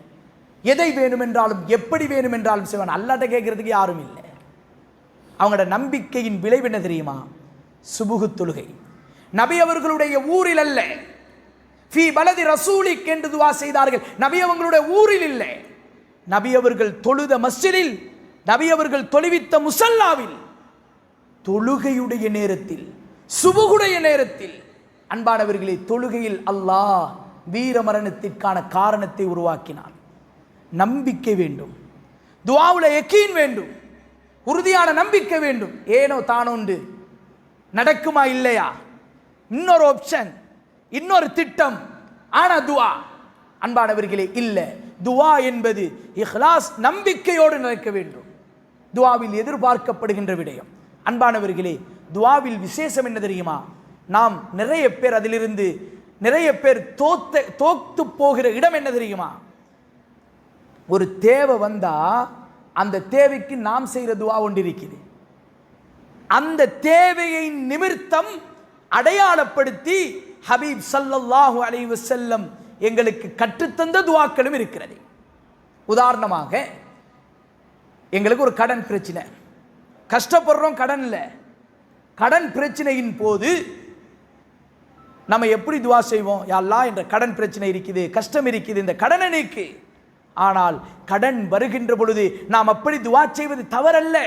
எதை வேணுமென்றாலும் எப்படி வேணுமென்றாலும் செய்வான். அல்லாஹ்ட்ட கேட்கறதுக்கு யாரும் இல்லை. அவங்களோட நம்பிக்கையின் விளைவு என்ன தெரியுமா? சுபுகு தொழுகை. நபி அவர்களுடைய ஊரில் அல்ல, ஃபீ பலதி ரசூலிக் என்று துவா செய்தார்கள். நபி அவர்களுடைய ஊரில் இல்லை, நபி அவர்கள் தொழுத மஸ்ஜிதில், நபி அவர்கள் தொழுவித்த முசல்லாவில், தொழுகையுடைய நேரத்தில், சுபுகுடைய நேரத்தில். அன்பானவர்களே, தொழுகையில் அல்லாஹ் வீர மரணத்திற்கான காரணத்தை உருவாக்கினான். நம்பிக்கை வேண்டும், துஆவுல யகீன் வேண்டும், உறுதியான நம்பிக்கை வேண்டும். ஏனோ தானோண்டு நடக்குமா இல்லையா, இன்னொரு ஆப்ஷன், இன்னொரு திட்டம், ஆனா துஆ. அன்பானவர்களே, இல்ல, துஆ என்பது இஹ்லாஸ், நம்பிக்கையோடு நடக்க வேண்டும். துஆவில் எதிர்பார்க்கப்படுகின்ற விடயம். அன்பானவர்களே, துஆவில் விசேஷம் என்ன தெரியுமா? நாம் நிறைய பேர் அதிலிருந்து நிறைய பேர் தோத்து போகிற இடம் என்ன தெரியுமா? ஒரு தேவை வந்தா அந்த தேவைக்கு நாம் செய்கிற துஆ ஒன்று இருக்குது. அந்த தேவையை நிமிர்த்தம் அடையாளப்படுத்தி ஹபீப் ஸல்லல்லாஹு அலைஹி வஸல்லம் எங்களுக்கு கற்றுத்தந்த துஆக்களும் இருக்கிறது. உதாரணமாக, எங்களுக்கு ஒரு கடன் பிரச்சனை, கஷ்டப்படுறோம், கடன் இல்லை, கடன் பிரச்சனையின் போது நம்ம எப்படி துஆ செய்வோம்? யா அல்லாஹ், என்ற கடன் பிரச்சனை இருக்குது, கஷ்டம் இருக்குது, இந்த கடனை நீக்கு. ஆனால் கடன் வருகின்ற பொழுது நாம் அப்படி துஆ செய்வது தவறல்ல.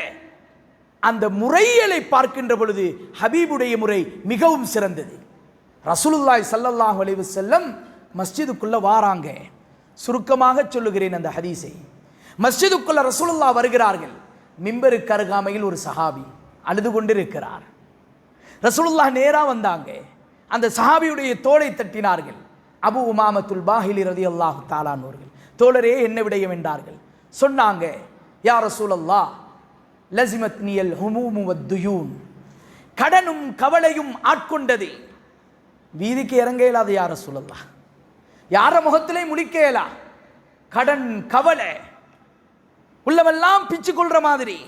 அந்த முறைகளை பார்க்கின்ற பொழுது ஹபீபுடைய முறை மிகவும் சிறந்தது. ரசூலுல்லாஹி ஸல்லல்லாஹு அலைஹி வஸல்லம் மஸ்ஜிதுக்குள்ள வாராங்க. சுருக்கமாக சொல்லுகிறேன் அந்த ஹதீஸை. மஸ்ஜிதுக்குள்ள ரசூலுல்லாஹ் வருகிறார்கள். மிம்பருக்கு அருகாமையில் ஒரு சஹாபி அழுது கொண்டிருக்கிறார். ரசூலுல்லாஹ் நேரா வந்தாங்க. அந்த சஹாபியுடைய தோளை தட்டினார்கள். அபு உமாமத்துல் பாஹிலி ரலியல்லாஹு தஆலா அவர்கள், தோழரே என்ன விடயம் என்றார்கள். சொன்னாங்க, யா ரசூலல்லாஹ், லஸிமத்னியல் ஹுமூமு வத்துயூன், கடனும் கவலையும் ஆட்கொண்டது, வீதிக்கு இறங்க இயலாது யா ரசூலல்லாஹ், யார முகத்திலே முழிக்க இயலா, கடன் கவலை உள்ளவெல்லாம் பிச்சு கொள்ற மாதிரி,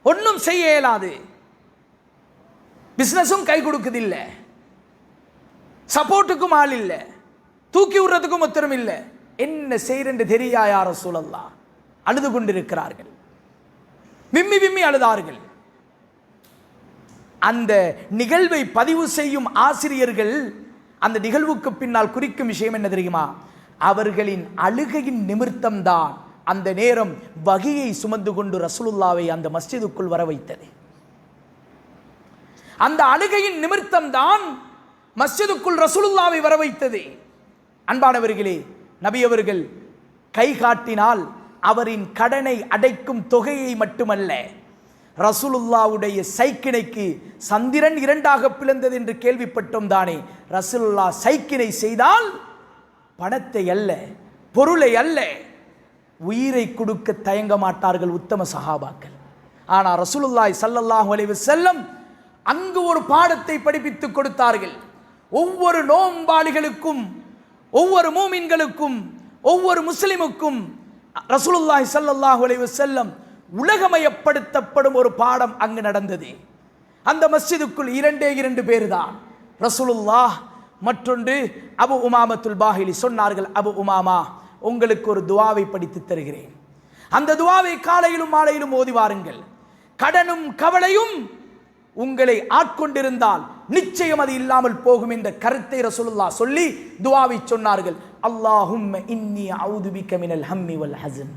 ஒன்றும் செய்ய இயலாது, பிசினஸும் கை கொடுக்குதில்லை, சப்போர்ட்டுக்கும் ஆள் இல்லை, தூக்கி விடுறதுக்கும் உத்தரம் இல்லை, என்ன செய்யறென்று தெரியா யா ரசூலல்லாஹ். அழுது கொண்டிருக்கிறார்கள், விம்மி விம்மி அழுதார்கள். அந்த நிகழ்வை பதிவு செய்யும் ஆசிரியர்கள் அந்த நிகழ்வுக்கு பின்னால் குறிக்கும் விஷயம் என்ன தெரியுமா? அவர்களின் அழுகையின் நிமித்தம் தான் அந்த நேரம் வகியை சுமந்து கொண்டு ரசூலுல்லாவை அந்த மஸ்ஜிதுக்குள் வர வைத்தது. அந்த அழுகையின் நிமித்தம் தான் மஸ்ஜிதுக்குள் ரசூலுல்லாவை வர வைத்தது. அன்பானவர்களே, நபி அவர்கள் கை காட்டினால் அவரின் கடனை அடைக்கும் தொகையை மட்டுமல்ல, ரசூலுல்லாவுடைய சைக்கிணைக்கு சந்திரன் இரண்டாக பிளந்தது என்று கேள்விப்பட்டோம் தானே. ரசூலுல்லாஹ் சைக்கிணை செய்தால் பணத்தை அல்ல, பொருளை அல்ல, உயிரை கொடுக்க தயங்க மாட்டார்கள் உத்தம சஹாபாக்கள். ஆனால் ரசூலுல்லாஹி ஸல்லல்லாஹு அலைஹி வஸல்லம் அங்கு ஒரு பாடத்தை படிப்பித்துக் கொடுத்தார்கள். ஒவ்வொரு நோம்பாளிகளுக்கும், ஒவ்வொரு மூமின்களுக்கும், ஒவ்வொரு முஸ்லிமுக்கும் ரசூலுல்லாஹி ஸல்லல்லாஹு அலைஹி வஸல்லம் உலகமயப்படுத்தப்படும் ஒரு பாடம் அங்கு நடந்தது. அந்த மஸ்ஜிதுக்குள் இரண்டு பேர் தான், ரசூலுல்லாஹ் மற்றொன்று அபு உமாமத்துல் பாஹிலி. சொன்னார்கள், அபு உமாமா, உங்களுக்கு ஒரு துஆவை படித்து தருகிறேன், அந்த துஆவை காலையிலும் மாலையிலும் ஓதி வாருங்கள். கடனும் கவலையும் உங்களை ஆட்கொண்டிருந்தால் நிச்சயம் அது இல்லாமல் போகும் என்ற கருத்தை ரசூலுல்லாஹ் சொல்லி துஆவை சொன்னார்கள். அல்லாஹும்ம இன்னி அஊது பிக மினல் ஹம்மி வல் ஹஸன்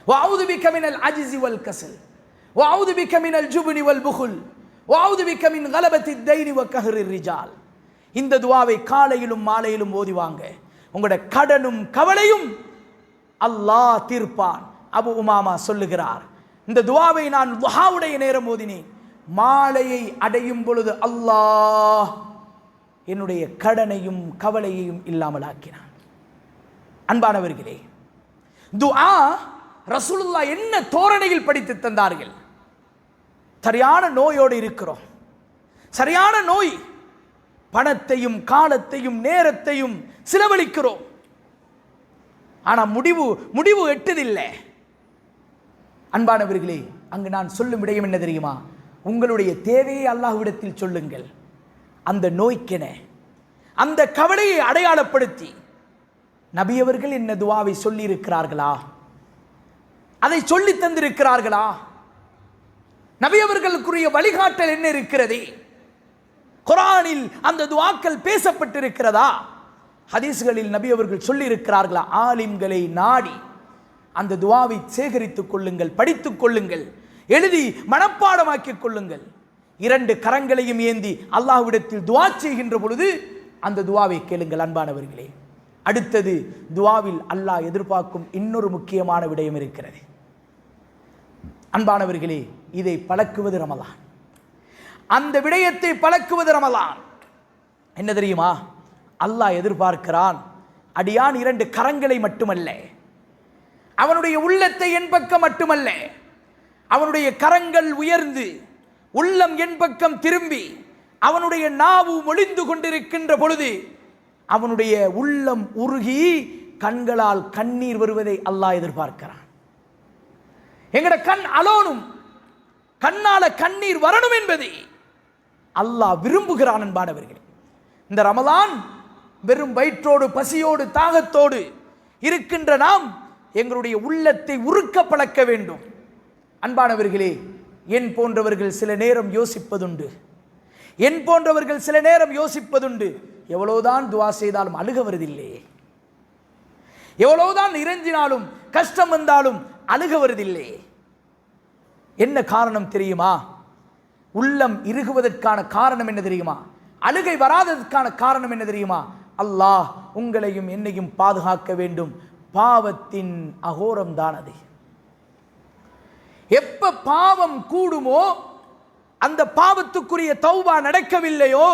வஅஊது பிக மினல் அஜ்ஸி வல் கஸல் வஅஊது பிக மினல் ஜுப்னி வல் புகுல் வஅஊது பிக மின் கலபத்தித் தைனி வ கஹ்ரிர் ரிஜால். இந்த துஆவை காலையிலும் மாலையிலும் ஓதிவாங்க. உங்களுடைய கடனும் கவலையும் அல்லாஹ் தீர்ப்பான். அபு உமாமா சொல்லுகிறார், இந்த துஆவை நான் துஹாவுடைய நேரம் ஓதினேன், மாலையை அடையும் பொழுது அல்லாஹ் என்னுடைய கடனையும் கவலையையும் இல்லாமல் ஆக்கினான். அன்பானவர்களே, துஆ ரசூலுல்லாஹ் என்ன தோரணையில் படித்து தந்தார்கள். சரியான நோயோடு இருக்கிறோம், சரியான நோய், பணத்தையும் காலத்தையும் நேரத்தையும் செலவழிக்கிறோம், ஆனால் முடிவு எட்டதில்லை. அன்பானவர்களே, அங்கு நான் சொல்லும் விடயம் என்ன தெரியுமா? உங்களுடைய தேவையை அல்லாஹ்விடத்தில் சொல்லுங்கள். அந்த நோய்க்கென, அந்த கவலையை அடையாளப்படுத்தி நபியவர்கள் என்ன துஆவை சொல்லி இருக்கிறார்களா? அதை சொல்லி தந்திருக்கிறார்களா? நபியவர்களுக்குரிய வழிகாட்டல் என்ன இருக்கிறது? குர்ஆனில் அந்த துஆக்கள் பேசப்பட்டிருக்கிறதா? ஹதீஸ்களில் நபியவர்கள் சொல்லி இருக்கிறார்களா? ஆலிம்களை நாடி அந்த துஆவை சேகரித்துக் கொள்ளுங்கள், படித்துக் கொள்ளுங்கள், எழுதி மனப்பாடமாக்கிக் கொள்ளுங்கள். இரண்டு கரங்களையும் ஏந்தி அல்லாஹ்விடத்தில் துஆ செய்கின்ற பொழுது அந்த துஆவை கேளுங்கள். அன்பானவர்களே, அடுத்தது துஆவில் அல்லாஹ் எதிர்பார்க்கும் இன்னொரு முக்கியமான விடயம் இருக்கிறது. அன்பானவர்களே, இதை பழக்குவது ரமலான். அந்த விடயத்தை பழக்குவது ரமலான். என்ன தெரியுமா? அல்லாஹ் எதிர்பார்க்கிறான், அடியான் இரண்டு கரங்களை மட்டுமல்ல, அவனுடைய உள்ளத்தை என் பக்கம் மட்டுமல்ல, அவனுடைய கரங்கள் உயர்ந்து உள்ளம் என் பக்கம் திரும்பி அவனுடைய நாவு மொழிந்து கொண்டிருக்கின்ற பொழுது அவனுடைய உள்ளம் உருகி கண்களால் கண்ணீர் வருவதை அல்லாஹ் எதிர்பார்க்கிறான். எங்கட கண் அலோனும், கண்ணால கண்ணீர் வரணும் என்பதை அல்லாஹ் விரும்புகிறான். அன்பானவர்களே, இந்த ரமலான் வெறும் வயிற்றோடு பசியோடு தாகத்தோடு இருக்கின்ற நாம் எங்களுடைய உள்ளத்தை உருக்க பழக்க வேண்டும். அன்பானவர்களே, என் போன்றவர்கள் சில நேரம் யோசிப்பதுண்டு, எவ்வளவுதான் துவா செய்தாலும் அழுக வருதில்லையே, எவ்வளவுதான் இறைஞ்சினாலும் கஷ்டம் வந்தாலும் அழுக வருதில்லையே. என்ன காரணம் தெரியுமா? உள்ளம் இறுகுவதற்கான காரணம் என்ன தெரியுமா? அழுகை வராததற்கான காரணம் என்ன தெரியுமா? அல்லாஹ் உங்களையும் என்னையும் பாதுகாக்க வேண்டும். பாவத்தின் அகோரம் தான் அது. எப்ப பாவம் கூடுமோ, அந்த பாவத்துக்குரிய தௌபா நடக்கவில்லையோ,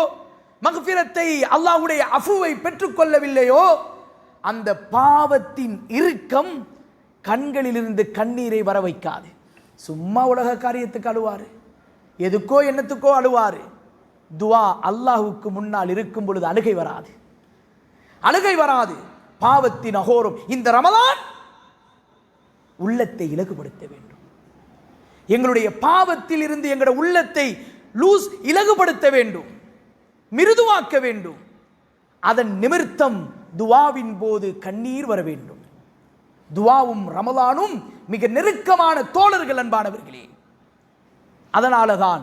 மக்ஃபிரத்தை அல்லாஹ்வுடைய அஃபுவை பெற்றுக்கொள்ளவில்லையோ, அந்த பாவத்தின் இறுக்கம் கண்களிலிருந்து கண்ணீரை வர வைக்காது. சும்மா உலக காரியத்துக்கு அழுவாரு, எதுக்கோ என்னத்துக்கோ அழுவாரு. துவா அல்லாஹுக்கு முன்னால் இருக்கும் பொழுது அழுகை வராது. பாவத்தின் அகோரம். இந்த ரமலான் உள்ளத்தை இலகுபடுத்த வேண்டும். எங்களுடைய பாவத்தில் இருந்து எங்களுடைய உள்ளத்தை இலகுபடுத்த வேண்டும், மிருதுவாக்க வேண்டும். அதன் நிமித்தம் துவாவின் போது கண்ணீர் வர வேண்டும். துவாவும் ரமலானும் மிக நெருக்கமான தோழர்கள் அன்பானவர்களே. அதனால தான்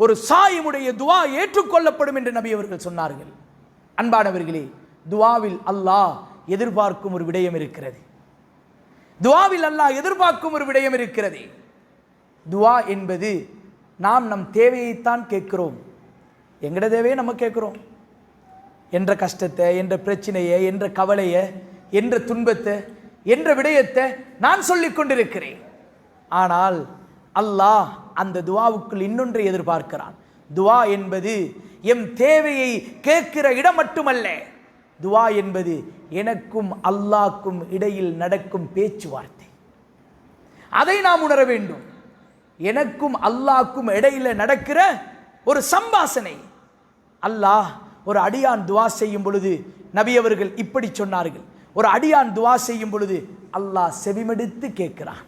ஒரு சாயிமுடைய துவா ஏற்றுக்கொள்ளப்படும் என்று நபி அவர்கள் சொன்னார்கள். அன்பானவர்களே, துவாவில் அல்லாஹ் எதிர்பார்க்கும் ஒரு விடயம் இருக்கிறது. துவா என்பது நாம் நம் தேவையைத்தான் கேட்கிறோம். எங்கட தேவையை நம்ம கேட்கிறோம். என்ற கஷ்டத்தை, என்ற பிரச்சனையை, என்ற கவலையை, என்ற துன்பத்தை, என்ற விடயத்தை நான் சொல்லிக் கொண்டிருக்கிறேன். ஆனால் அல்லாஹ் அந்த துவாவுக்குள் இன்னொன்றை எதிர்பார்க்கிறான். துவா என்பது எம் தேவையை கேட்கிற இடம் மட்டுமல்ல. துவா என்பது எனக்கும் அல்லாஹ்க்கும் இடையில் நடக்கும் பேச்சுவார்த்தை. அதை நாம் உணர வேண்டும். எனக்கும் அல்லாஹ்க்கும் இடையில நடக்கிற ஒரு சம்பாஷணை. அல்லாஹ் ஒரு அடியான் துவா செய்யும் பொழுது நபி அவர்கள் இப்படி சொன்னார்கள். ஒரு அடியான் துவா செய்யும் பொழுது அல்லாஹ் செவிமடுத்து கேட்கிறான்,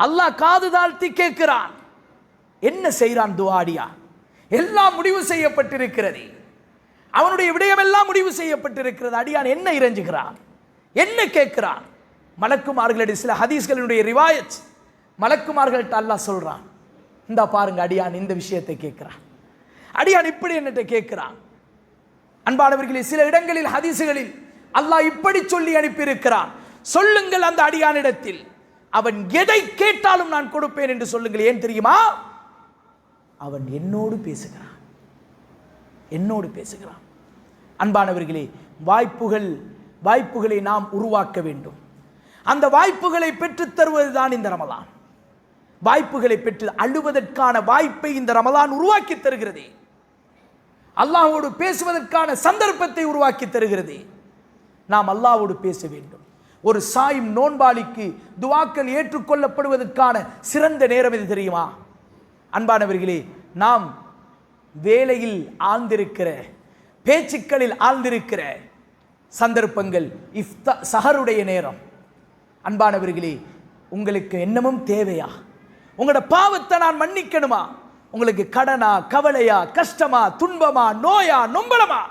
அல்லாஹ் காது தாழ்த்தி கேட்கிறான். என்ன செய்கிறான் துவா அடியான்? எல்லாம் முடிவு செய்யப்பட்டிருக்கிறது, அவனுடைய விடயமெல்லாம் முடிவு செய்யப்பட்டிருக்கிறது. அடியான் என்ன இறைஞ்சுகிறான், என்ன கேட்கிறான்? மலக்குமார்களுடைய சில ஹதீஸ்களுடைய ரிவாயத், மலக்குமார்கள்ட்ட அல்லாஹ் சொல்றான், இந்த பாருங்க அடியான் இந்த விஷயத்தை கேட்கிறான், அடியான் இப்படி என்னட்ட கேட்கிறான். அன்பானவர்களே, சில இடங்களில் ஹதீசுகளில் அல்லாஹ் இப்படி சொல்லி அனுப்பியிருக்கிறான், சொல்லுங்கள் அந்த அடியானிடத்தில் அவன் எதை கேட்டாலும் நான் கொடுப்பேன் என்று சொல்லுங்கள். ஏன் தெரியுமா? அவன் என்னோடு பேசுகிறான். அன்பானவர்களே, வாய்ப்புகளை நாம் உருவாக்க வேண்டும். அந்த வாய்ப்புகளை பெற்றுத் தருவதுதான் இந்த ரமலான். வாய்ப்புகளை பெற்று அழுவதற்கான வாய்ப்பை இந்த ரமலான் உருவாக்கி தருகிறது. அல்லாஹ்வோடு பேசுவதற்கான சந்தர்ப்பத்தை உருவாக்கி தருகிறது. நாம் அல்லாஹ்வோடு பேச வேண்டும். ஒரு சாயும் நோன்பாளிக்கு துவாக்கள் ஏற்றுக்கொள்ளப்படுவதற்கான சிறந்த நேரம் எது தெரியுமா? அன்பானவர்களே, நாம் வேலையில் ஆழ்ந்திருக்கிற, பேச்சுக்களில் ஆழ்ந்திருக்கிற சந்தர்ப்பங்கள் சஹருடைய நேரம். அன்பானவர்களே, உங்களுக்கு என்னமும் தேவையா? உங்களோட பாவத்தை நான் மன்னிக்கணுமா? உங்களுக்கு கடனா, கவலையா, கஷ்டமா, துன்பமா, நோயா, நொம்பலமா?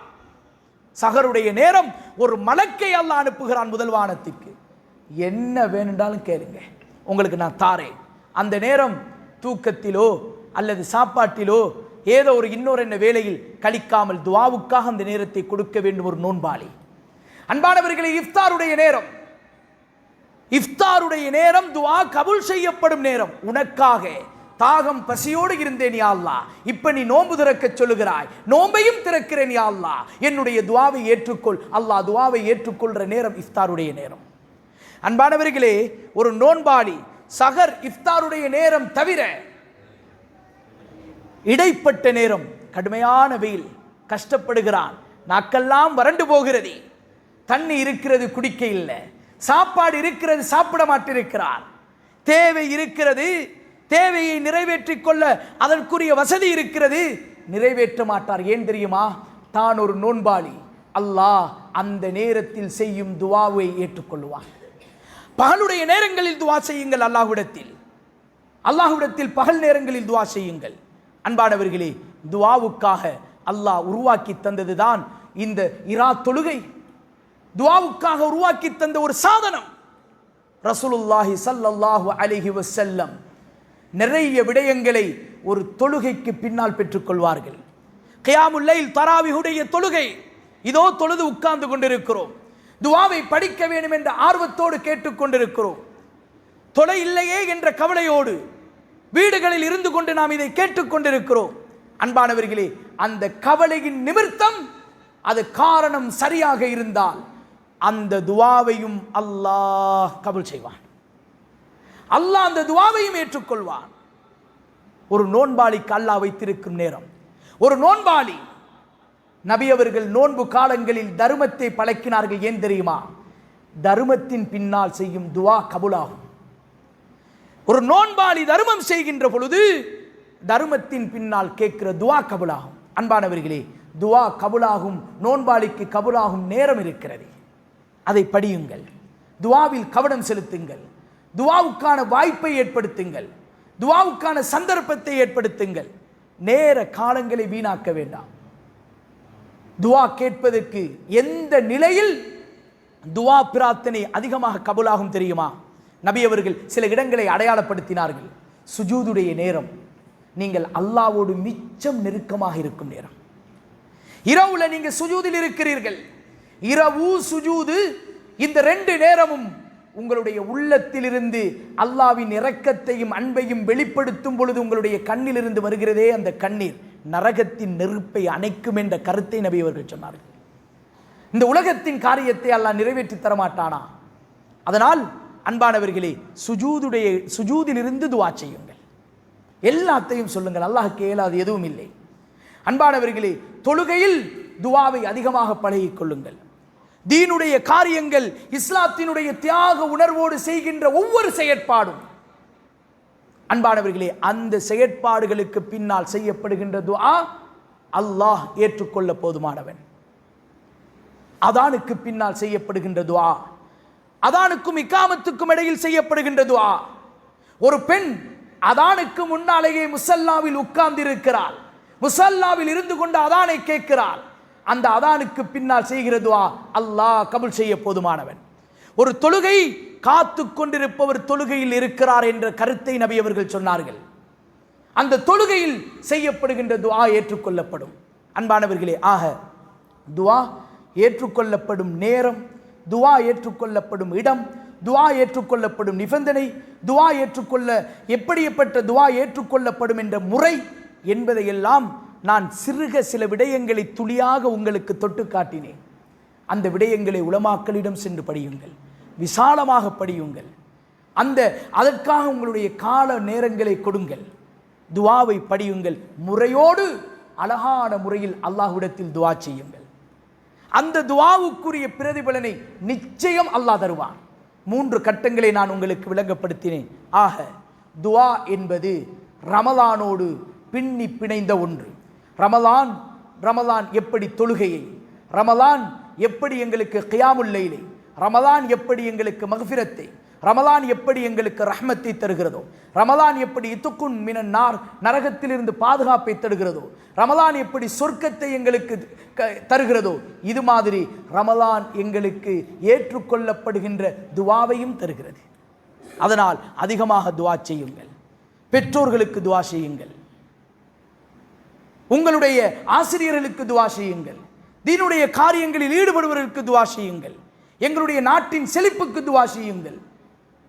சஹருடைய நேரம் ஒரு மலக்கை அல்லாஹ் அனுப்புகிறான் முதல் வானத்திற்கு. என்ன வேணுண்டாலும் கேளுங்க, உங்களுக்கு நான் தாரேன். அந்த நேரம் தூக்கத்திலோ அல்லது சாப்பாட்டிலோ ஏதோ ஒரு இன்னொரு வேலையில் கழிக்காமல் துவாவுக்காக அந்த நேரத்தை கொடுக்க வேண்டும் ஒரு நோன்பாளி. அன்பானவர்களே, இஃப்தாருடைய நேரம் துவா கபூல் செய்யப்படும் நேரம். உனக்காக தாகம் பசியோடு இருந்தேன் யா அல்லாஹ், இப்ப நீ நோன்பு திறக்க சொல்லுகிறாய், நோன்பையும் திறக்கிறேன் யா அல்லாஹ், என்னுடைய துவாவை ஏற்றுக்கொள். அல்லாஹ் துவாவை ஏற்றுக்கொள்ற நேரம் இஃப்தாருடைய நேரம். அன்பானவர்களே, ஒரு நோன்பாளி சஹர் இஃப்தாருடைய நேரம் தவிர இடைப்பட்ட நேரம் கடுமையான வெயில், கஷ்டப்படுகிறான், நாக்கெல்லாம் வறண்டு போகிறது, தண்ணி இருக்கிறது குடிக்க இல்லை, சாப்பாடு இருக்கிறது சாப்பிட மாட்டிருக்கிறார், தேவை இருக்கிறது, தேவையை நிறைவேற்றிக் கொள்ள அதற்குரிய வசதி இருக்கிறது, நிறைவேற்ற மாட்டார். ஏன் தெரியுமா? தான் ஒரு நோன்பாளி. அல்லாஹ் அந்த நேரத்தில் செய்யும் துவாவை ஏற்றுக்கொள்வார். பகலுடைய நேரங்களில் துவா செய்யுங்கள், அல்லாஹ்விடத்தில் பகல் நேரங்களில் துவா செய்யுங்கள். அன்பானவர்களே, துவாவுக்காக அல்லாஹ் உருவாக்கி தந்ததுதான் இந்த இரா தொழுகை. துஆவுக்காக உருவாக்கி தந்த ஒரு சாதனம். ரசூலுல்லாஹி ஸல்லல்லாஹு அலைஹி வஸல்லம் நிறைய விடயங்களை ஒரு தொழுகைக்கு பின்னால் பெற்றுக்கொள்வார்கள். கியாமுல் லைல், தராவிஹுடைய தொழுகை, இதோ தொழுது உட்கார்ந்து கொண்டிருக்கிறோம். துஆவை படிக்க வேண்டும் என்ற ஆர்வத்தோடு கேட்டுக்கொண்டிருக்கிறோம். தொலை இல்லையே என்ற கவலையோடு வீடுகளில் இருந்து கொண்டு நாம் இதை கேட்டுக்கொண்டிருக்கிறோம். அன்பானவர்களே, அந்த கவலையின் நிமித்தம் அது காரணம் சரியாக இருந்தால் அந்த துஆவையும் அல்லாஹ் கபூல் செய்வான். அல்லாஹ் அந்த துஆவையும் ஏற்றுக்கொள்வான். ஒரு நோன்பாளிக்கு அல்லாஹ் வைத்திருக்கும் நேரம். ஒரு நோன்பாளி, நபி அவர்கள் நோன்பு காலங்களில் தர்மத்தை பழக்கினார்கள். ஏன் தெரியுமா? தர்மத்தின் பின்னால் செய்யும் துஆ கபூலாகும். ஒரு நோன்பாளி தர்மம் செய்கின்ற பொழுது தர்மத்தின் பின்னால் கேட்கிற துஆ கபூலாகும். அன்பானவர்களே, துஆ கபூலாகும், நோன்பாளிக்கு கபூலாகும் நேரம் இருக்கிறது. அதை படியுங்கள். துஆவில் கவனம் செலுத்துங்கள். துஆவுக்கான வாய்ப்பை ஏற்படுத்துங்கள். துஆவுக்கான சந்தர்ப்பத்தை ஏற்படுத்துங்கள். நேர காலங்களை வீணாக்க வேண்டாம். துஆ கேட்பதற்கு எந்த நிலையில் துஆ பிரார்த்தனை அதிகமாக கபூலாகும் தெரியுமா? நபி அவர்கள் சில இடங்களை அடையாளப்படுத்தினார்கள். சுஜூதுடைய நேரம், நீங்கள் அல்லாஹ்வோடு மிச்சம் நெருக்கமாக இருக்கும் நேரம். இரவுல நீங்க சுஜூதில் இருக்கிறீர்கள். இரவு சுஜூது, இந்த ரெண்டு நேரமும் உங்களுடைய உள்ளத்திலிருந்து அல்லாஹ்வின் இரக்கத்தையும் அன்பையும் வெளிப்படுத்தும் பொழுது உங்களுடைய கண்ணிலிருந்து வருகிறதே அந்த கண்ணீர் நரகத்தின் நெருப்பை அணைக்கும் என்ற கருத்தை நபி அவர்கள் சொன்னார்கள். இந்த உலகத்தின் காரியத்தை அல்லாஹ் நிறைவேற்றி தரமாட்டானா? அதனால் அன்பானவர்களே, சுஜூதிலிருந்து துஆ செய்யுங்கள். எல்லாத்தையும் சொல்லுங்கள். அல்லாஹ்வுக்கு இயலாது எதுவும் இல்லை. அன்பானவர்களே, தொழுகையில் துஆவை அதிகமாக பழகிக் கொள்ளுங்கள். தீனுடைய காரியங்கள், இஸ்லாத்தினுடைய தியாக உணர்வோடு செய்கின்ற ஒவ்வொரு செயற்பாடும், அன்பானவர்களே, அந்த செயற்பாடுகளுக்கு பின்னால் செய்யப்படுகின்ற துஆ அல்லாஹ் ஏற்றுக்கொள்ள போதுமானவன். அதானுக்கு பின்னால் செய்யப்படுகின்ற துஆ, அதானுக்கும் இக்காமத்துக்கும் இடையில் செய்யப்படுகின்ற துஆ. ஒரு பெண் அதானுக்கு முன்னாலேயே முசல்லாவில் உட்கார்ந்திருக்கிறாள். முசல்லாவில் இருந்து கொண்டு அதானை கேட்கிறாள். அந்த அதானுக்கு பின்னால் செய்கிற துஆ அல்லாஹ் கபூல் செய்ய போதுமானவன். ஒரு தொழுகை காத்து கொண்டிருப்பவர் தொழுகையில் இருக்கிறார் என்ற கருத்தை நபி அவர்கள் சொன்னார்கள். அந்த தொழுகையில் செய்யப்படுகின்ற துஆ ஏற்றுக்கொள்ளப்படும். அன்பானவர்களே, ஆக துஆ ஏற்றுக்கொள்ளப்படும் நேரம், துஆ ஏற்றுக்கொள்ளப்படும் இடம், துஆ ஏற்றுக்கொள்ளப்படும் நிபந்தனை, துஆ ஏற்றுக்கொள்ள எப்படிப்பட்ட துஆ ஏற்றுக்கொள்ளப்படும் என்ற முறை என்பதையெல்லாம் நான் சில விடயங்களை துளியாக உங்களுக்கு தொட்டு காட்டினேன். அந்த விடயங்களை உலமாக்களிடம் சென்று படியுங்கள், விசாலமாக படியுங்கள். அதற்காக உங்களுடைய கால நேரங்களை கொடுங்கள். துஆவை படியுங்கள். முறையோடு அழகான முறையில் அல்லாஹ்விடத்தில் துஆ செய்யுங்கள். அந்த துஆவுக்குரிய பிரதிபலனை நிச்சயம் அல்லாஹ் தருவான். 3 கட்டங்களை நான் உங்களுக்கு விளங்கப்படுத்தினேன். ஆக துஆ என்பது ரமலானோடு பின்னி பிணைந்த ஒன்று. ரமலான் எப்படி தொழுகையை, ரமலான் எப்படி எங்களுக்கு கியாமுல் லைலை, ரமலான் எப்படி எங்களுக்கு மக்ஃபிரத்தை, ரமலான் எப்படி எங்களுக்கு ரஹ்மத்தை தருகிறதோ, ரமலான் எப்படி இத்துக்குன் மினன் நார் நரகத்திலிருந்து பாதுகாப்பை தருகிறதோ, ரமலான் எப்படி சொர்க்கத்தை எங்களுக்கு தருகிறதோ, இது மாதிரி ரமலான் எங்களுக்கு ஏற்றுக்கொள்ளப்படுகின்ற துஆவையும் தருகிறது. அதனால் அதிகமாக துஆ செய்யுங்கள். பெற்றோர்களுக்கு துஆ செய்யுங்கள். உங்களுடைய ஆசிரியர்களுக்கு துஆ செய்யுங்கள். தீனுடைய காரியங்களில் ஈடுபடுவதற்கு துஆ செய்யுங்கள். எங்களுடைய நாட்டின் செழிப்புக்கு துஆ செய்யுங்கள்.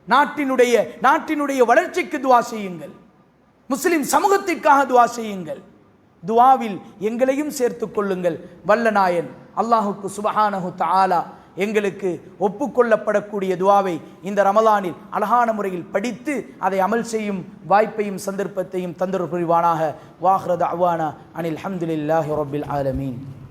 நாட்டினுடைய வளர்ச்சிக்கு துஆ செய்யுங்கள். முஸ்லிம் சமூகத்திற்காக துஆ செய்யுங்கள். துஆவில் எங்களையும் சேர்த்துக் கொள்ளுங்கள். வல்ல நாயன் அல்லாஹுக்கு சுப்ஹானஹு தஆலா எங்களுக்கு ஒப்புக்கொள்ளப்படக்கூடிய துஆவை இந்த ரமலானில் அழகான முறையில் படித்து அதை அமல் செய்யும் வாய்ப்பையும் சந்தர்ப்பத்தையும் தந்தருள் புரிவானாக. வாஹ்ர தஅவானா அனில் ஹம்துலில்லாஹி ரப்பில் ஆலமீன்.